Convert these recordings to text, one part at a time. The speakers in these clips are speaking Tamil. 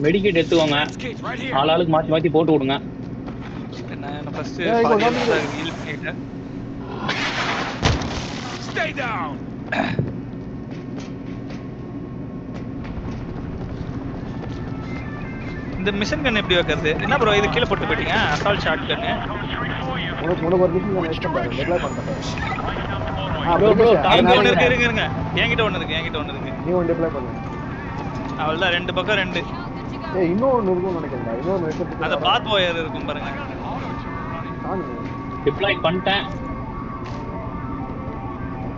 மெடிக்கேட் எடுத்துக்கோங்க. ஆளாளுக்கு மாத்தி மாத்தி போட்டு விடுங்க. நான் ஃபர்ஸ்ட் ஏய், இங்க பாதி zombie ஹெல்த் இருக்கு. ஹீல் பண்ணிட்டேன். Stay down. இந்த மிஷன் கன் எப்படி வைக்கிறது? என்ன ப்ரோ இது கீழே போட்டு போயிட்டீங்க? அசால்ட் ஷாட் கன்னு. உனக்கு ஒரு மிஷின் கன் எக்ஸ்ட்ரா பாரு, டெப்ளாய் பண்ணிட்டேன். Bro, bro, எங்க ஒண்ணு தாங்க. இருக்கு, இருங்க. என்கிட்ட ஒண்ணு இருக்கு. நீ ஒன்னு டெப்ளாய் பண்ணு. அவள்தான் ரெண்டு பக்கம் ரெண்டு. ஏய், இன்னொன்னு இருக்கும்னு நினைக்கிறேன்டா. இன்னொன்னு வைக்கிறதுக்கு அந்த பாத் ஒயர் இருக்கும் பாருங்க. டிப்ளாய் பண்ணிட்டேன்.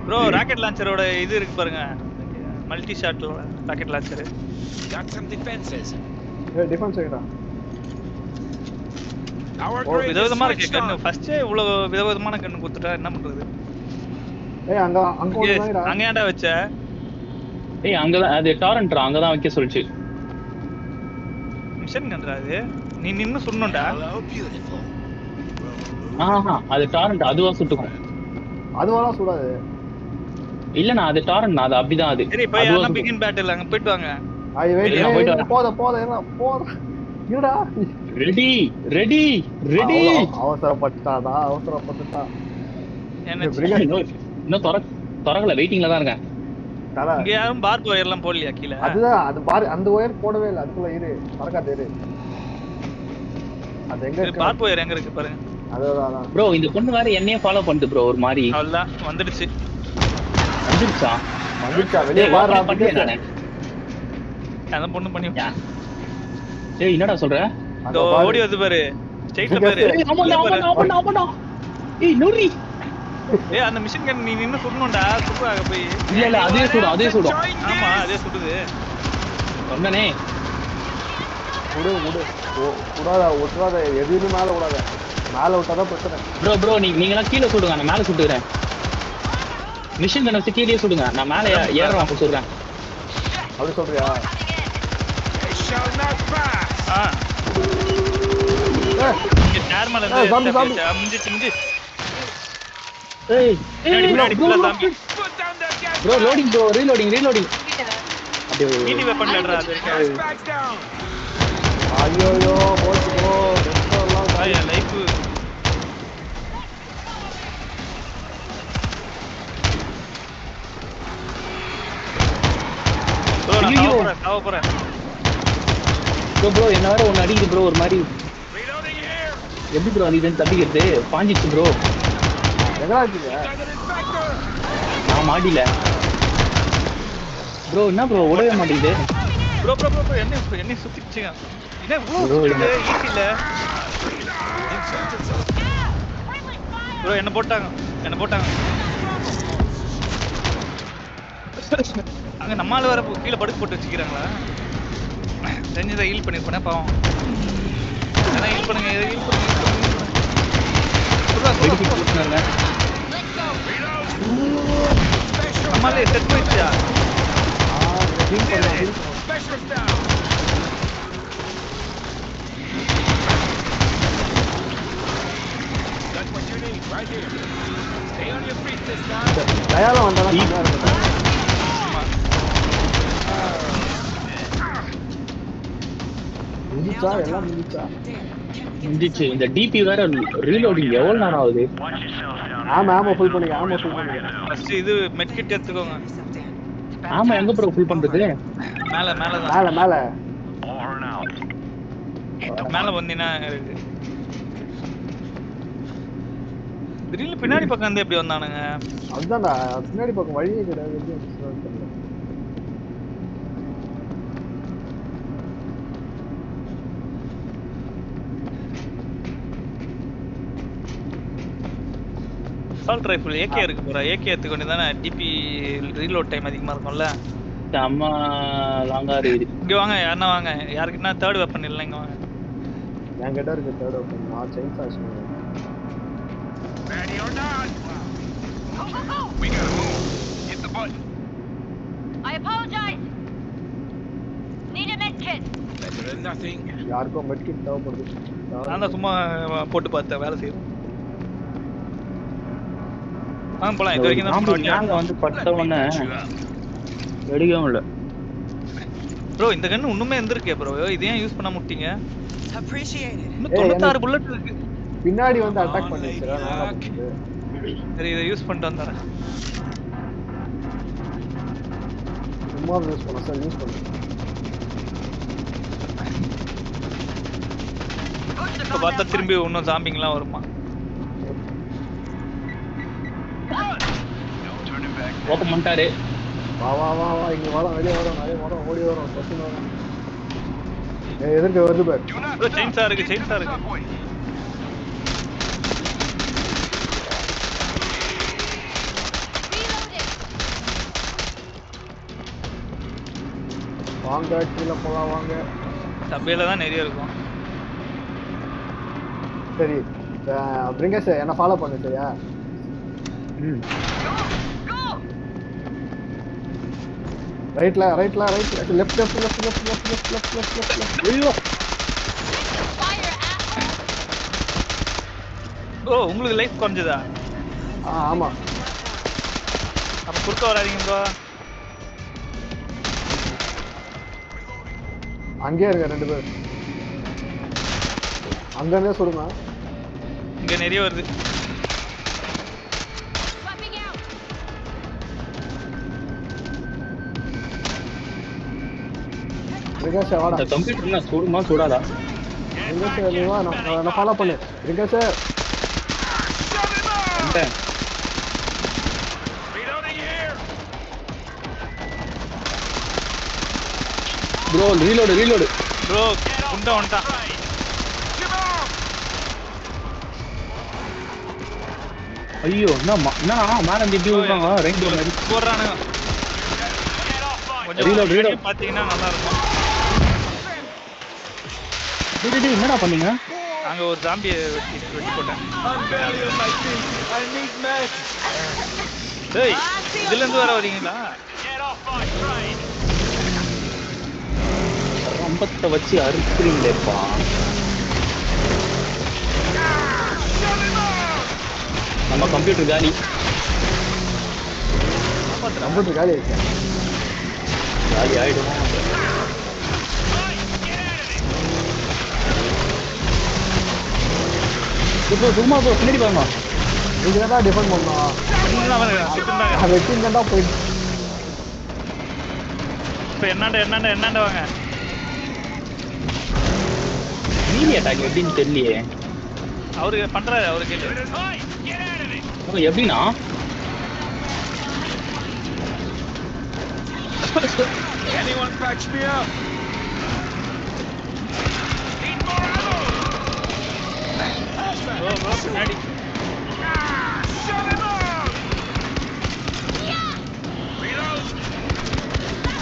ப்ரோ ராக்கெட் லான்ச்சரோட இது இருக்கு பாருங்க. Multi shot rocket launcher. Got some defenses. ஏய், டிஃபென்ஸ் வைடா. Our ஓ, grade is விதவிதமா இருக்கு switched கன்னு. on. ஃபர்ஸ்ட் இவ்வளவு விதவிதமான கன்னு கொடுத்துட்டா என்ன பண்றது? ஏய், அங்க ஒன்னு வைடா. அங்க ஏன்டா வச்ச? ஏய் அங்கதான் அது டாரண்ட்ரா, அங்கதான் வைக்க சொல்லிச்சு. மிஷன் கன்றா அது. நீ நின்னு சுடணும்டா. Hello, beautiful. ஆஹா, அது டாரண்ட், அதுவா சுட்டுக்கும். அதுவெல்லாம் சுடாது. இல்லண்ணா அது டாரண்ட், அது அப்படிதான் அது. சரி போய் அங்க பிகின் பேட்டில் அங்க போயிட்டு வாங்க. ஐ வெயிட், நான் போயிட்டு வரேன். போத. இருடா. Ready ready ready. அவசரப்பட்டுட்டான். என்ன இன்னும் திறக்கல, வெயிட்டிங்ல தான் இருக்கேன். இங்க யாரும் பார்க் ஒயர் எல்லாம் போடலையா கீழ? அதுதான் அது பாரு, அந்த ஒயர் போடவே இல்ல. அதுக்குள்ள இரு, பறக்காத இரு. அது எங்க இருக்கு? பார்க் ஒயர் எங்க இருக்கு பாருங்க. அதுதான். ப்ரோ இந்த பொண்ணு வேற என்னையே ஃபாலோ பண்ணிட்டு ப்ரோ ஒரு மாதிரி. அவ்வளவுதான் வந்துடுச்சு. வந்துருச்சா? வெளிய வாடா பண்ணிட்டேன். அந்த பொண்ணு பண்ணி. ஏய் என்னடா சொல்ற? இதோ ஓடி வந்து பாரு. ஸ்ட்ரைட்ல பாரு. ஏய் ஆமாடா. ஏய் நூரி. ஏய் அந்த மிஷன் கன் நீ நின்னு சுடணும்டா. சுடுறாங்க போய். இல்ல அதே சுடும். ஆமா அதே சுடுது. சொன்னனே. உடு. விடாத. எதுவுமே மேல விடாத. மேல விட்டாதான் பிரச்சனை. ப்ரோ நீங்கலாம் கீழே சுடுங்க, நான் மேல சுட்டுறேன். மிஷன் கன் வச்சு கீழே சுடுங்க, நான் மேல ஏறறேன் அப்ப சொல்றேன். அப்படி சொல்றியா? They shall not pass. இங்க நார்மலா இருந்து ஏய் பின்னாடி ஃபுல்லா Thampi. Put down that gas. Bro loading bro, reloading. அப்படியே மீனி வெப்பன் லட்றா அது. Gas back down. ஐயோ போச்சு போ. ரெஸ்டோலாம் ஐயா லைஃப். ப்ரோ நான் சாவ போறேன். ப்ரோ என்ன வேற ஒன்னு அடிக்குது ப்ரோ ஒரு மாதிரி. Reloading here. எப்படி ப்ரோ அதுன்னு தப்பிக்கிறது? பாஞ்சிச்சு ப்ரோ. எங்கடா இருக்கீங்க? Got an infector. நான் மாடியில. ப்ரோ என்ன ப்ரோ ஓடவே மாட்டேங்குது? ப்ரோ என்ன சுத்திடுச்சுங்க. என்ன இவ்ளோ ஈஸி இல்ல. ப்ரோ என்ன போட்டாங்க. அங்க நம்மால வர கீழ படுக்க போட்டு வச்சிருக்காங்களா? செஞ்சதை ஹீல் பண்ணி போனே பாவம். என்ன ஹீல் பண்ணுங்க. நம்மால செட் போயிடுச்சா? Specialist down. That's what you need right here. Stay on your feet this time. தயாரா வந்தாலும் கம்மியா இருக்கும். முடிஞ்சிச்சு. இந்த டிபி வேற ரீலோடிங் எவ்வளவு நேரம் ஆகுது? ஆமா ஃபுல் பண்ணிக்க. ஃபர்ஸ்ட் இது மெட் கிட் எடுத்துக்கோங்க. ஆமா எங்க ப்ரோ ஃபுல் பண்றது? மேல வந்தீனா இருக்கு. திடீர்னு பின்னாடி பக்கம் வந்து எப்படி வந்தானுங்க? அதுதான்டா, பின்னாடி பக்கம் வழியே கிடையாது. எப்படி வந்துச்சுன்னு தெரியல. அசால்ட் ரைஃபிள் ஏகே இருக்கு போற. ஏகே எடுத்துக்க வேண்டியதானே? டிபி ரீலோட் டைம் அதிகமா இருக்கும்ல. அம்மா லாங்கா இருக்கு. இங்க வாங்க, யாருன்னா வாங்க. யாருக்குன்னா தேர்ட் வெப்பன் இல்ல, இங்க வாங்க. என் கிட்ட இருக்கு தேர்ட் வெப்பன். நான் chain சாஷ். Ready or not? We gotta move. Hit the button. I apologize. Need a med kit. Better than nothing. யாருக்கும் மெட் கிட் தேவைப்படுது. நான் தான் சும்மா போட்டு பார்த்தேன், வேலை செய்யும். வாங்க போலாம். இது வரைக்கும் தான் வந்து பட்ட உடனே வெடிக்கவும் இல்லை. ப்ரோ இந்த கன் இன்னுமே இருந்திருக்கே ப்ரோ, இது ஏன் யூஸ் பண்ண முட்டீங்க? Appreciate it. இன்னும் ஏய், 96 புல்லட் இருக்கு. பின்னாடி வந்து அட்டாக் பண்ணிடுச்சுடா நான் என்ன பண்றது? சரி இதை யூஸ் பண்ணிட்டு வந்துடுறேன். சும்மா யூஸ் பண்ண சார் யூஸ் பண்ணு. இப்போ பார்த்தா திரும்பி இன்னும் ஜாம்பிங்கெல்லாம் வருமா? No turning back. ஓப்பன் பண்ணிட்டாரு. வா வா வா வா இங்க வரோம் வெளியே வரோம் நிறைய வரோம் ஓடி வரோம் பத்து வரோம். எதிர்க்க வருது பாரு. Do not bro stop. Chainsaw இருக்கு, Get to செயின்ஸா the இருக்கு. subway. Reloading. வாங்க கீழே போலாம் வாங்க. சபையில தான் நிறைய இருக்கும். சரி பிரிங்கஸ் என்ன ஃபாலோ பண்ணு சரியா? ம். Go. ரைட்ல லெஃப்ட் லெஃப்ட் ஐயோ Fire at. ஓ உங்களுக்கு லைஃப் குறைஞ்சதா? ஆமா அப்ப குறுக்க வராதீங்க ப்ரோ. அங்கேயே இருங்க 2 பேர். அங்கேருந்தே சொல்லுங்க. இங்க நிறைய வருது. Swapping out. பிரிங்கஸ் வாடா. இந்த கம்ப்யூட்டர் என்ன சுடுமா சுடாதா? பிரிங்கஸ் நீ வா நான் ஃபாலோ பண்ணு. பிரிங்கஸ் வந்துட்டேன். Reloading here. Bro reload. Bro குண்டா வந்துட்டான். Come on. ஐயோ என்னடா மேல இருந்து இப்படி விடுறாங்க ரெண்டு மாதிரி. போடுறானுங்க. Get off my கொஞ்சம் Reload. பாத்தீங்கன்னா நல்லா இருக்கும். டேய் என்னடா பண்ணீங்க? அங்க ஒரு ஜாம்பியை வெட்டி போட்டேன். டேய் இதுல இருந்து வர வரீங்களா? Get off my train. ரம்பத்தை வச்சு அறுக்குறீங்களேப்பா. நம்ம கம்ப்யூட்டர் காலி. கம்ப்யூட்டர் காலி ஆயிடுச்சு. காலி ஆயிடும். இப்போ சும்மா போ பின்னாடி பாருங்க. நீங்க தான் டிஃபெண்ட் பண்ணோம். வெட்டிங் தான் போயிட்டு. இப்ப என்னண்ட வாங்க. மீனி அட்டாக் எப்படின்னு தெரியலையே. அவரு பண்றாரு அவருக்கு. Hey, get out of it. எப்படின்னா Anyone patch me up? Need more ammo. Bro பின்னாடி. Shut him up. Reload.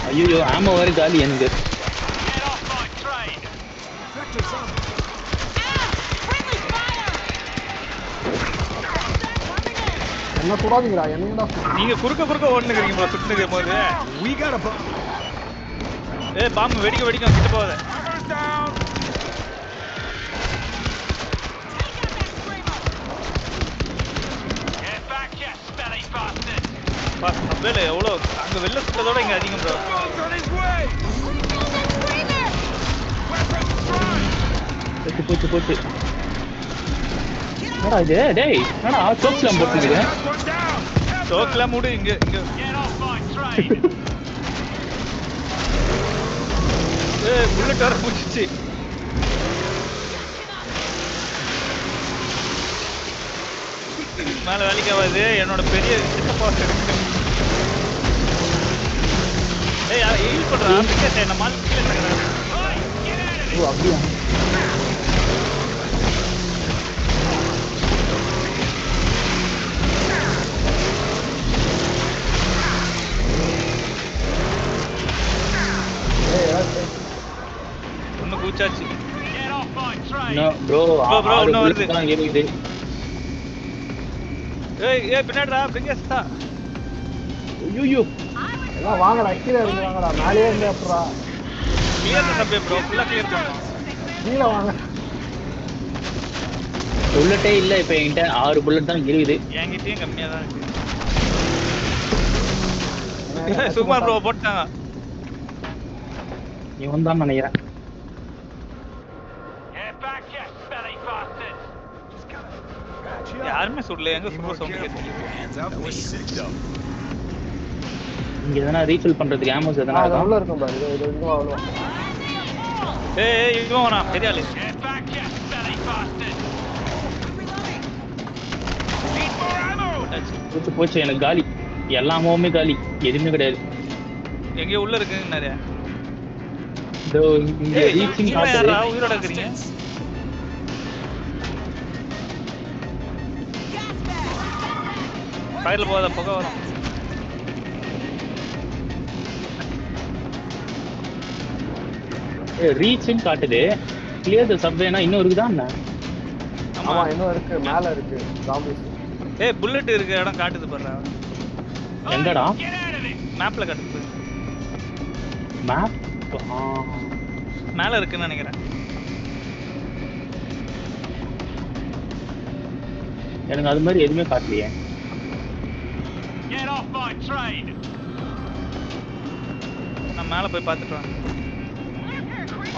ஐயோ ஆமா வேற காலி எனக்கு. Get off my train. Friendly fire. என்ன சுடாதீங்கடா என்னடா சுடு. நீங்க குறுக்க ஓடுனுக்கிறீங்க ப்ரோ சுட்டுக்கும் போது. We got a bomb. ஏய் பாம்பு வெடிக்கும் கிட்ட போகாத. Armor's down. Get back, you smelly bastard. பா சபையில எவ்வளோ அங்க வெளில சுட்டதோட இங்க அதிகம் bro. Bomb's on his way. Screamer. Weapons front. போச்சு. என்னடா இது? டேய் என்னடா chokeslam போட்டுருக்கீங்க? Got one down. Doklam மூடு இங்க. Get off my train. ஏய் புல்லட் வர புடிச்சிச்சு. மேல வேலைக்கு ஆகாது என்னோட பெரிய சித்தப்பா இருக்கு. ஏய் ஹீல் பண்றா பிக்கெட் என்ன மால் கீழ இருக்கறா. Hey, get out of it. ஓ அப்படியா? ஒண்ணு கூச்சாச்சு. Get off my train. Bro bro, இன்னும் வருது. தான் இருக்குது. ஏய் பின்னாடிடா பிரிங்கஸ்டா. ஐயோ எல்லாம் வாங்கடா கீழே இருந்து வாங்கடா மேலேயே இருந்து அப்புறா கிளியர் சபை ப்ரோ ஃபுல்லா கிளியர் பண்ணோம். கீழே வாங்க. புல்லட்டே இல்ல இப்ப என்கிட்ட 6 புல்லட் தான் இருக்குது. என்கிட்டயும் கம்மியா தான் இருக்கு. சுகுமார் ப்ரோ போட்டாங்க. இவன் தான் நினைக்கிறேன். Get back, you smelly bastards! யாருமே சொல்லல, எங்க சும்மா சவுண்ட் கேட்குது. இங்க எதனா ரீஃபில் பண்றதுக்கு ஆமோஸ் எதனா அது இருக்கா? உள்ள இருக்கும் பாரு. இது இன்னும் அவ்வளோ. ஏய் இவன் வேணா பெரிய ஆளு. Get back, you smelly bastards! Need more ammo! போச்சு எனக்கு காலி. எல்லாமே காலி. எதுவுமே கிடையாது. எங்க உள்ள இருக்குங்க நிறைய. இதோ இங்க ஏய் ரீச்சிங் இவன் காட்டுது. யாரா உயிரோட இருக்கீங்க? ஃபயர்ல போகாத, புகை வரும். ரீச்சிங் காட்டுது. கிளியர் தி சப்வேனா இன்னும் இருக்குதா என்ன? ஆமா. ஆமா இன்னும் இருக்கு, மேல இருக்கு ஜாம்பிஸ். ஏய் புல்லட் இருக்க இடம் காட்டுது பாருடா. எங்கடா? Get out of it! மேப்ல காட்டுது. மேப். மேல இருக்குன்னு நினைக்கிறேன். எனக்கு அது மாதிரி எதுவுமே காட்டலையே. Get off my train! நான் மேல போய் பார்த்துட்டு வரேன்.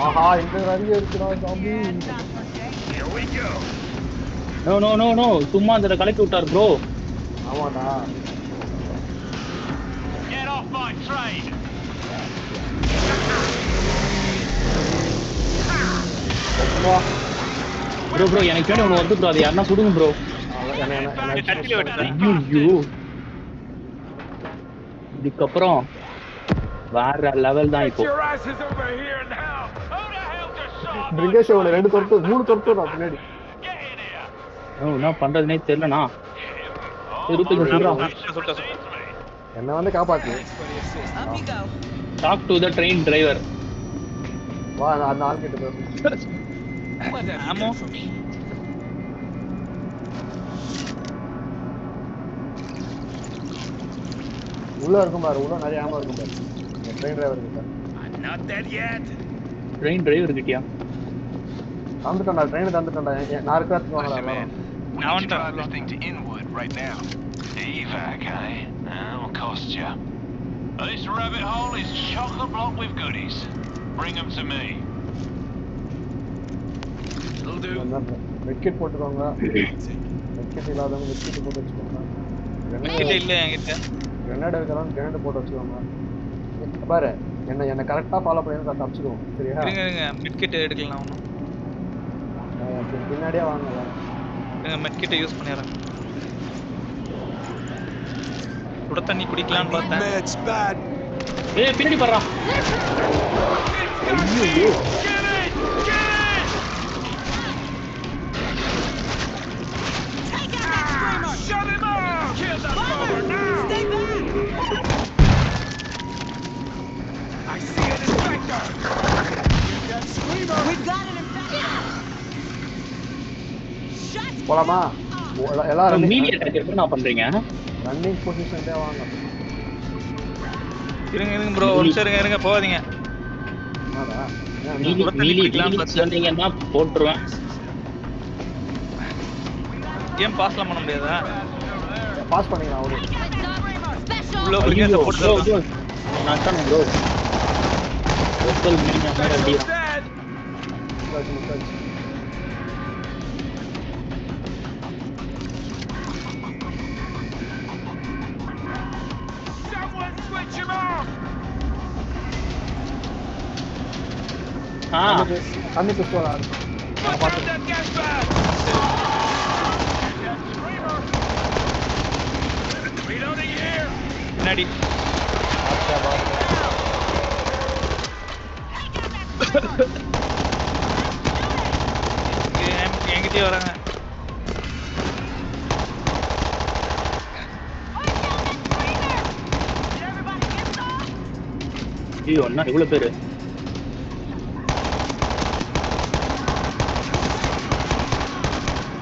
ஆஹா இங்க நிறைய இருக்குடா zombie. Here we go! No no no no, சும்மா அந்த கலக்கி விட்டார் ப்ரோ. ஆமாடா. Get off my train! Bro bro எனக்கு வேணும் ஒன்று வந்து ப்ரோ, அது யாருன்னா சுடுங்க ப்ரோ. கட்டில வெட்டுறேன். ஐயோ இதுக்கப்புறம் வேற லெவல் தான் இப்போ. Your asses over here now! Who the hell just shot? பிரிங்கேஷ் அவனை 2 தொட்டு 3 தொட்டுடா பின்னாடி. Get in here! என்ன பண்றதுனே தெரியலண்ணா. இருப்பீங்க சொல்றான். சுட்ட. என்ன வந்து காப்பாத்து. Up you go. Talk to the train driver. வா நான் அந்த ஆள் கிட்ட பேசு. ஆமோ. உள்ள இருக்கும் பாரு, உள்ள நிறைய ஆமா இருக்கும் பாரு. ட்ரெயின் டிரைவர் கிட்ட. I'm not dead yet! Train driver கிட்டயா? தந்துட்டேன்டா, ட்ரெயின் தந்துட்டேன்டா. நான் இருக்கிறதுக்கு வாங்கடா எல்லாரும். நான் வந்துட்டேன். listening to Inwood right now. Evac, eh? That'll cost you. This rabbit hole is chock-a-block with goodies. Bring them to me. It'll do. Medkit போட்டுக்கோங்க. மெட்கிட் இல்லாதவங்க மெட்கிட் போட்டு வச்சுக்கோங்க. கிட்ட இல்ல என்கிட்ட. கிரனேட் இருக்கிறவங்க கிரனேட் போட்டு வச்சுக்கோங்க. பாரு என்ன கரெக்டா ஃபாலோ பண்ணி நான் தப்பிச்சுடுவோம். சரியா? இருங்க மிட் கிட் எடுக்கலாம் ஒண்ணும். பின்னாடியே வாங்க. இருங்க மிட் கிட் யூஸ் பண்ணிறேன். சுட தண்ணி குடிக்கலாம்னு பார்த்தேன். ஏய் பின்னாடி பாறா. ஐயோ Shut him up! Kill that bugger now! Stay back. I see an infector! That screamer! We've got an infection. Shut போலாமா? எல்லாரும் மீடியா அட்டாக் எப்படி நான் பண்றீங்க? ரன்னிங் பொசிஷன்ல வாங்க. இருங்க ப்ரோ ஒரு நிமிஷம் இருங்க போகாதீங்க. என்னடா? மீலி சொன்னீங்கன்னா போட்டுருவேன். கேம் பாஸ்லாம் பண்ண முடியாதா? பாஸ் பண்ணிக்கலாம் அவரு. Special. உள்ள போய் கேம் போட்டு நான் தான ப்ரோ. ஒருத்தல் மீடியா மேல அடியா. முக்காச்சு. Someone switch him off! தண்ணி பிஸ்டோலா. Put down that gas bag! That screamer! Reloading here! பின்னாடி. என்கிட்டயே வராங்க. ஐயோ அண்ணா இவ்வளவு பேரு.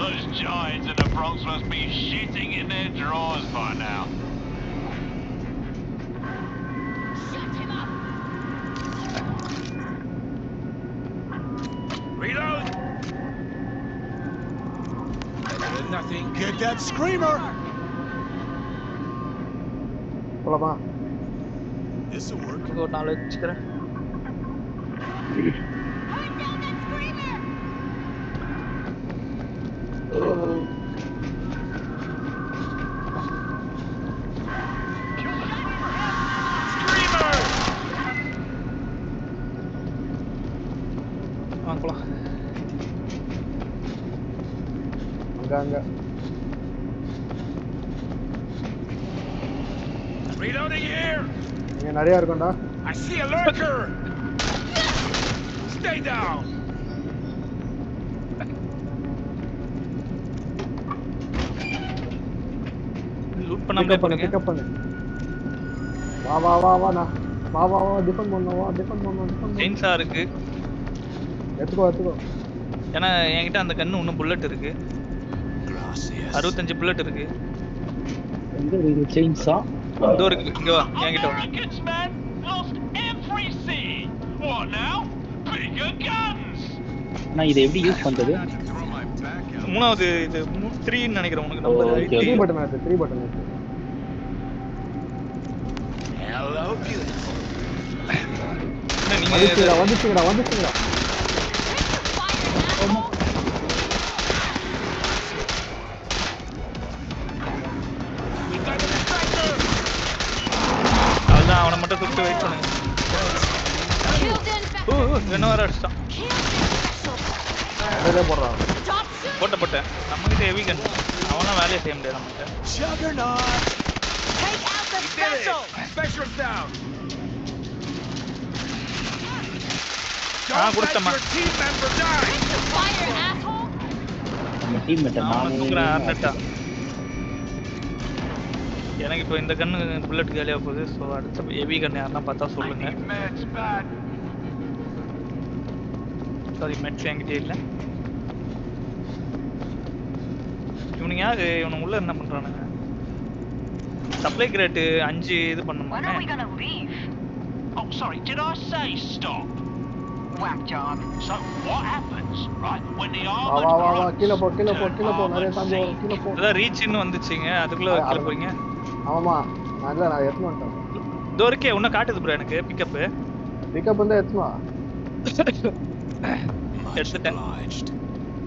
Those giants in the Bronx must be shitting in their drawers by now. Shut him up. Reload! Nothing. Get that screamer! போலாமா? This'll work. ஒரு நாள் வச்சுக்கிறேன். down that screamer! போலாம். அங்க Reloading here! இங்க நிறைய இருக்கும்டா. I see a lurker! Stay down! Loot பண்ணாமலே போறீங்க. பிக்கப் பண்ணு. வா நான் வா டிஃபெண்ட் பண்ணு. செயின்ஸா இருக்கு. எடுத்துக்கோ. ஏன்னா என்கிட்ட அந்த கன்னு இன்னும் புல்லட் இருக்கு. 65 புல்லட் இருக்கு. எங்க இருக்கு செயின்ஸா? இதோ இருக்கு. இங்க வா என்கிட்ட வா. Americans, man! Lost everything! What now? Bigger guns! நான் இதை எப்படி யூஸ் பண்றது? மூணாவது இது 3 ன்னு நினைக்கிறேன் உனக்கு ஓ, நம்பர். okay. 3 பட்டன் இருக்கு. Hello, beautiful. நீங்க வந்துச்சுங்கடா. அதான் அவனை மட்டும் சுட்டு வெயிட் பண்ணுங்க. Killed the infected! என்ன வர அடிச்சான். Killed the special! அதே போடுறான். Stop shooting! போட்டேன். நம்மகிட்ட ஹெவி கன். அவனா வேலையை செய்ய முடியாது நம்மகிட்ட. Juggernaut! Take out the Did it! special! Spectrum's down! Ah, Don't good let tama. your team member die! Fire, asshole! நம்ம டீம்மேட் நான் தூக்குறேன் நானே அர்னட்டா. எனக்கு இப்போ இந்த கன்னு புல்லட் காலியா போகுது. ஸோ அடுத்த ஹெவி கன் யாருன்னா பார்த்தா சொல்லுங்க. I need meds bad. Sorry meds என்கிட்ட இல்லை. இவனுங்க யாரு? இவனுங்க உள்ள என்ன பண்றானுங்க? சப்ளை கிரேட் 5 இது பண்ணுமா? gonna leave? Oh, sorry, did I say stop? Whack job. So, what happens, right, when the வா armored வா grunts கீழ போ turn நிறைய armored தாண்டி வரும். seeds? கீழ போ. அதான் ரீச்னு வந்துச்சுங்க. அதுக்குள்ள வைக்கல போறீங்க. ஆமாமா நான் எடுத்து வந்துட்டேன். இதோ இருக்கே உன்ன காட்டுது ப்ரோ எனக்கு பிக்கப். பிக்கப் வந்து எடுத்துமா. எடுத்துட்டேன்.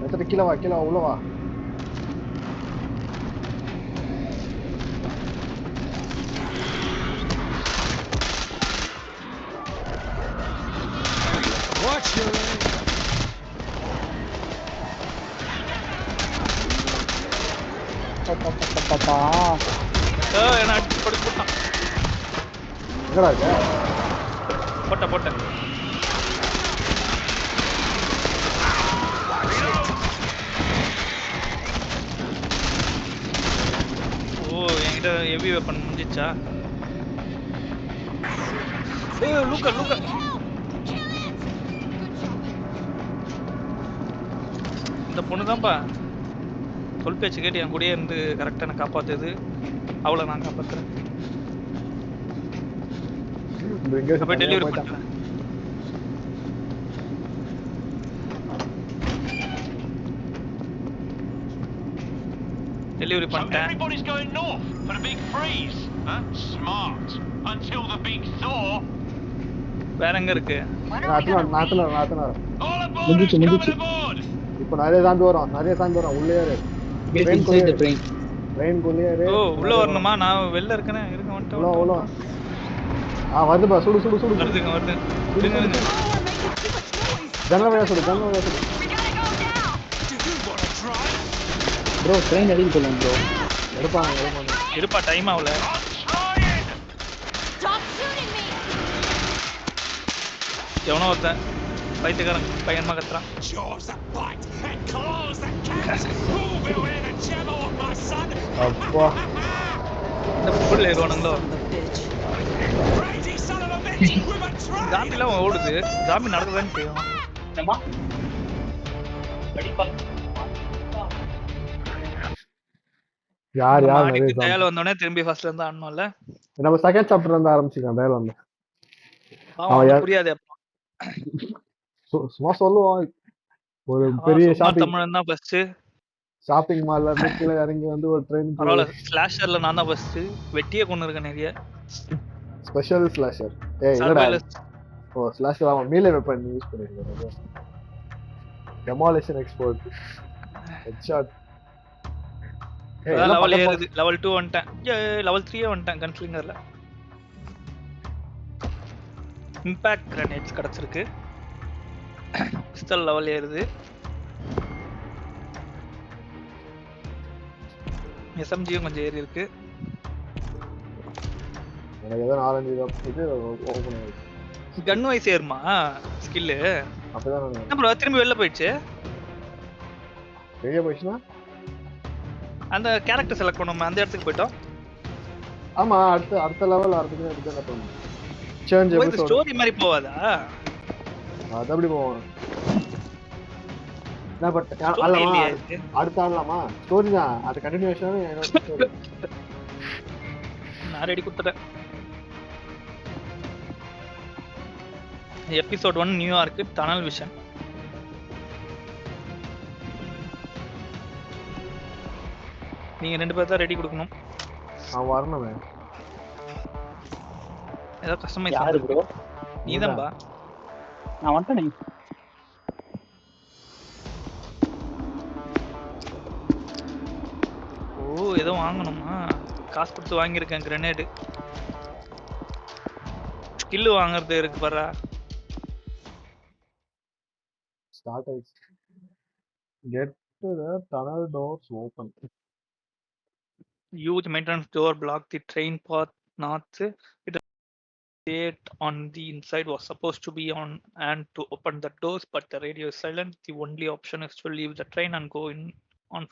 எடுத்து கீழ வா உள்ள வா. Watch your என்ன அடிச்சு போட்டான். எங்கடா இருக்க? போட்டேன். ஓ என்கிட்ட ஹெவி வெப்பன் முடிஞ்சிச்சா? லூக்கா Kill it! Good job. இந்த பொண்ணு தான்ப்பா சொல் பேச்சு கேட்டு என் கூடயே இருந்து கரெக்டாக நான் காப்பாத்துது. அவளை நான் காப்பாத்துறேன். அப்போ டெலிவரி பண்ணுறேன். டெலிவரி So பண்ணிட்டேன். everybody's going north for the big freeze. Huh? Smart. Until the big thaw. வேற எங்க இருக்கு? நாத்துல All aboard! Mundichu, Who's mundichu. coming aboard? இப்போ நிறைய தாண்டி வரும். உள்ளே ஏறு. Get Train inside the குள்ளே train. ட்ரெயின் குள்ளே ஏறு. ஓ உள்ள வரணுமா? நான் வெளில இருக்கேனே. இருங்க உள்ள வந்துட்டேன். வருதுப்பா. சுடு. வருதுங்க. இருங்க. Oh, we're making too much noise! ஜன்னல் வழியா சுடு. We gotta go now! Do you want to try? Bro, train அடிக்க போலாம் bro. எடுப்பாங்க. இருப்பா டைம் ஆகல. I'm trying! Stop shooting me! எவனோ ஒருத்தன் பைத்தியக்காரன் பையன்மா கத்துறான். Jaws that bite and claws that catch. Who will win a gem on my son? அப்பா. இந்த புல் ஏறுவானுங்களோ. Crazy son of a bitch with a train! ஜாம்பிலாம் ஓடுது. ஜாம்பி நடக்குதான்னு செய்யும். என்னம்மா? அடிப்பா. யார் மாடிக்கு நிறைய டயல் வந்தோடனே திரும்பி ஃபர்ஸ்ட்ல இருந்து ஆடணும்ல. நம்ம செகண்ட் சாப்டர்ல இருந்து ஆரம்பிச்சுக்கலாம். டயல் வந்து அவன் புரியாது அப்போ. சும்மா சொல்லுவோம். ஒரு பெரிய ஷாப்பிங் தமிழன் தான் ஃபர்ஸ்ட். ஷாப்பிங் மால்ல இருந்து கீழே இறங்கி வந்து ஒரு ட்ரெயின் பரவாயில்ல. ஸ்லாஷர்ல நான் தான் ஃபர்ஸ்ட். வெட்டியே கொண்டு இருக்கேன் நிறைய. Special slasher. ஏய் என்னடா ஓ ஸ்லாஷ் ஆமா மீலே வெப்பன் யூஸ் பண்ணிருக்கேன். Demolition export headshot. லெவல் ஏறுது. லெவல் 2 வந்துட்டேன். லெவல் 3 வந்துட்டேன் கன்ஸ்லிங்கர்ல. இம்பாக்ட் கிரனேட்ஸ் கிடைச்சிருக்கு. பிஸ்டல் லெவல் ஏறுது. எஸ்எம்ஜியும் கொஞ்சம் ஏறி இருக்கு. எனக்கு ஏதோ 4-5 இது ஓபன் ஆயிருக்கு. கன் வைஸ் ஏறுமா ஸ்கில்? அப்பதான் நான் என்ன ப்ரோ திரும்பி வெளில போயிடுச்சு? வெளியே போயிடுச்சுன்னா அந்த கேரக்டர் செலக்ட் பண்ணோம் அந்த இடத்துக்கு போயிட்டோம். ஆமா அடுத்த லெவல் அடுத்து என்ன பண்ணணும்? சேஞ்ச் இது எபிசோட் ஸ்டோரி மாதிரி போவாதா? அது அப்படி போவோம். நான் பட் Story அல்லமா இல்லையா இது? அடுத்த ஆடலாமா? ஸ்டோரி தான் அது கண்டினியூஷனாவே என்னோட ஸ்டோரி. நான் ரெடி கொடுத்துட்டேன். Episode 1 New York tunnel vision. நீங்க 2 பேர் தான் ரெடி கொடுக்கணும். நான் வரணுமே. ஏதோ கஸ்டமைஸ் யாரு ப்ரோ? நீதான்பா. நான் வந்துட்டேனே. ஓ ஏதோ வாங்கணுமா? காசு கொடுத்து வாங்கியிருக்கேன் கிரனேடு. ஸ்கில் வாங்குறது இருக்கு பாரா. ஸ்டார்ட் ஆயிடுச்சு. Get to the tunnel doors open. Huge maintenance door blocked the train path north. It gate on the inside was supposed to be on and to open the doors, but the radio is silent. The only option is to leave the train and go in on